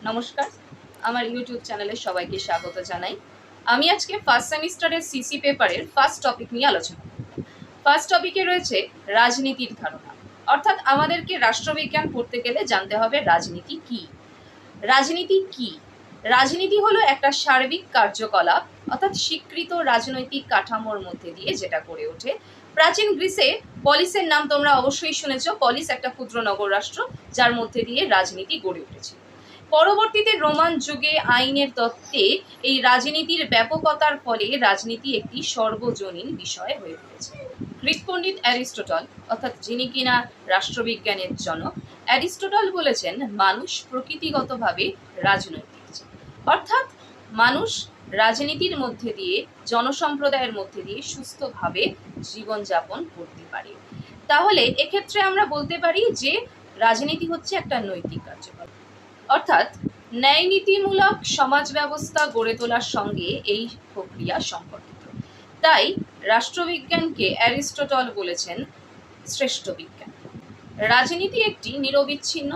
নমস্কার, আমার ইউটিউব চ্যানেলে সবাইকে স্বাগত জানাই। আমি আজকে ফার্স্ট সেমিস্টারের সিসি পেপারের ফার্স্ট টপিক নিয়ে আলোচনা করব। ফার্স্ট টপিকে রয়েছে রাজনীতির ধারণা, অর্থাৎ আমাদেরকে রাষ্ট্রবিজ্ঞান পড়তে গেলে জানতে হবে রাজনীতি কি। রাজনীতি কি? রাজনীতি হলো একটা সার্বিক কার্যকলাপ, অর্থাৎ স্বীকৃত রাজনৈতিক কাঠামোর মধ্যে দিয়ে যেটা গড়ে ওঠে। প্রাচীন গ্রিসে পলিসের নাম তোমরা অবশ্যই শুনেছ। পলিস একটা ক্ষুদ্র নগর রাষ্ট্র যার মধ্যে দিয়ে রাজনীতি গড়ে উঠেছে। পরবর্তীতে রোমান যুগে আইনের তত্ত্বে এই রাজনীতির ব্যাপকতার ফলে রাজনীতি একটি সর্বজনীন বিষয় হয়ে উঠেছে। গ্রিক পণ্ডিত অ্যারিস্টটল, অর্থাৎ যিনি কিনা রাষ্ট্রবিজ্ঞানের জনক, অ্যারিস্টটল বলেছেন মানুষ প্রকৃতিগতভাবে রাজনৈতিক, অর্থাৎ মানুষ রাজনীতির মধ্যে দিয়ে জনসম্প্রদায়ের মধ্যে দিয়ে সুস্থভাবে জীবনযাপন করতে পারে। তাহলে এক্ষেত্রে আমরা বলতে পারি যে রাজনীতি হচ্ছে একটা নৈতিক কার্যকলাপ, অর্থাৎ ন্যায় নীতিমূলক সমাজ ব্যবস্থা গড়ে তোলার সঙ্গে এই প্রক্রিয়া সম্পর্কিত। তাই রাষ্ট্রবিজ্ঞানকে অ্যারিস্টটল বলেছেন শ্রেষ্ঠ বিজ্ঞান। রাজনীতি একটি নিরবিচ্ছিন্ন,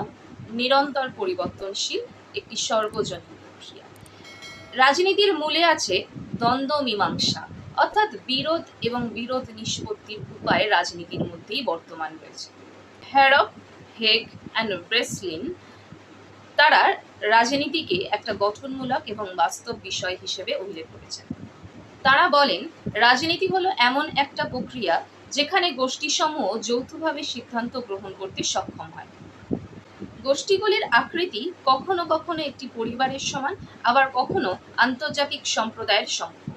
নিরন্তর পরিবর্তনশীল একটি সর্বজনীন প্রক্রিয়া। রাজনীতির মূলে আছে দ্বন্দ্ব মীমাংসা, অর্থাৎ বিরোধ এবং বিরোধ নিষ্পত্তির উপায় রাজনীতির মধ্যেই বর্তমান রয়েছে। হ্যারপ, হেগ অ্যান্ড ব্রেসলিন তারা রাজনীতিকে একটা গঠনমূলক এবং বাস্তব বিষয় হিসেবে উল্লেখ করেছেন। তারা বলেন রাজনীতি হলো এমন একটা প্রক্রিয়া যেখানে গোষ্ঠীসমূহ যৌথভাবে সিদ্ধান্ত গ্রহণ করতে সক্ষম হয়। গোষ্ঠীগুলির আকৃতি কখনো কখনো একটি পরিবারের সমান, আবার কখনো আন্তর্জাতিক সম্প্রদায়ের সম্পর্ক।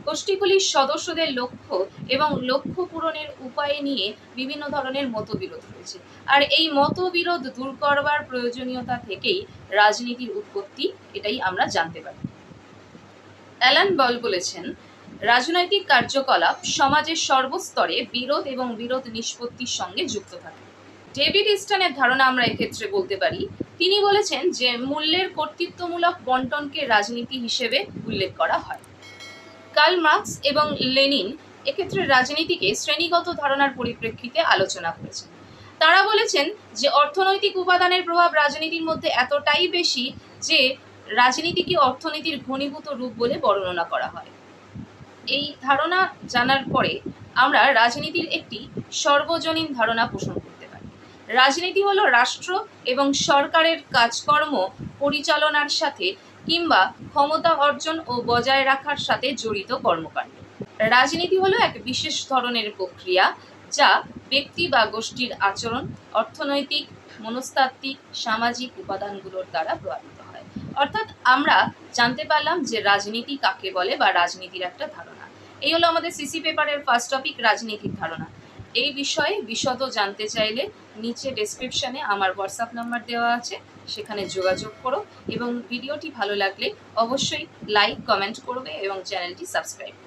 গোষ্ঠীগুলির সদস্যদের লক্ষ্য এবং লক্ষ্য পূরণের উপায় নিয়ে বিভিন্ন ধরনের মতবিরোধ রয়েছে, আর এই মতবিরোধ দূর করবার প্রয়োজনীয়তা থেকেই রাজনীতির উৎপত্তি, এটাই আমরা জানতে পারি। অ্যালান বল বলেছেন রাজনৈতিক কার্যকলাপ সমাজের সর্বস্তরে বিরোধ এবং বিরোধ নিষ্পত্তির সঙ্গে যুক্ত থাকে। ডেভিড ইস্টনের ধারণা আমরা এক্ষেত্রে বলতে পারি। তিনি বলেছেন যে মূল্যের কর্তৃত্বমূলক বন্টনকে রাজনীতি হিসেবে উল্লেখ করা হয়। কার্ল মার্কস এবং লেনিন এক্ষেত্রে রাজনীতিকে শ্রেণীগত ধারণার পরিপ্রেক্ষিতে আলোচনা করেছেন। তারা বলেছেন যে অর্থনৈতিক উপাদানের প্রভাব রাজনীতির মধ্যে এতটাই বেশি যে রাজনীতিকে অর্থনীতির ঘনীভূত রূপ বলে বর্ণনা করা হয়। এই ধারণা জানার পরে আমরা রাজনীতির একটি সর্বজনীন ধারণা পোষণ করতে পারি। রাজনীতি হলো রাষ্ট্র এবং সরকারের কাজকর্ম পরিচালনার সাথে কিংবা ক্ষমতা অর্জন ও বজায় রাখার সাথে জড়িত কর্মকাণ্ড। রাজনীতি হলো এক বিশেষ ধরনের প্রক্রিয়া যা ব্যক্তি বা গোষ্ঠীর আচরণ, অর্থনৈতিক, মনস্তাত্ত্বিক, সামাজিক উপাদানগুলোর দ্বারা প্রভাবিত হয়। অর্থাৎ আমরা জানতে পারলাম যে রাজনীতি কাকে বলে বা রাজনীতির একটা ধারণা। এই হলো আমাদের সিসি পেপারের ফার্স্ট টপিক, রাজনীতির ধারণা। এই বিষয়ে বিশদ জানতে চাইলে নিচে ডেসক্রিপশনে আমার হোয়াটসঅ্যাপ নাম্বার দেওয়া আছে, সেখানে যোগাযোগ করো এবং ভিডিওটি ভালো লাগলে অবশ্যই লাইক, কমেন্ট করবে এবং চ্যানেলটি সাবস্ক্রাইব করবে।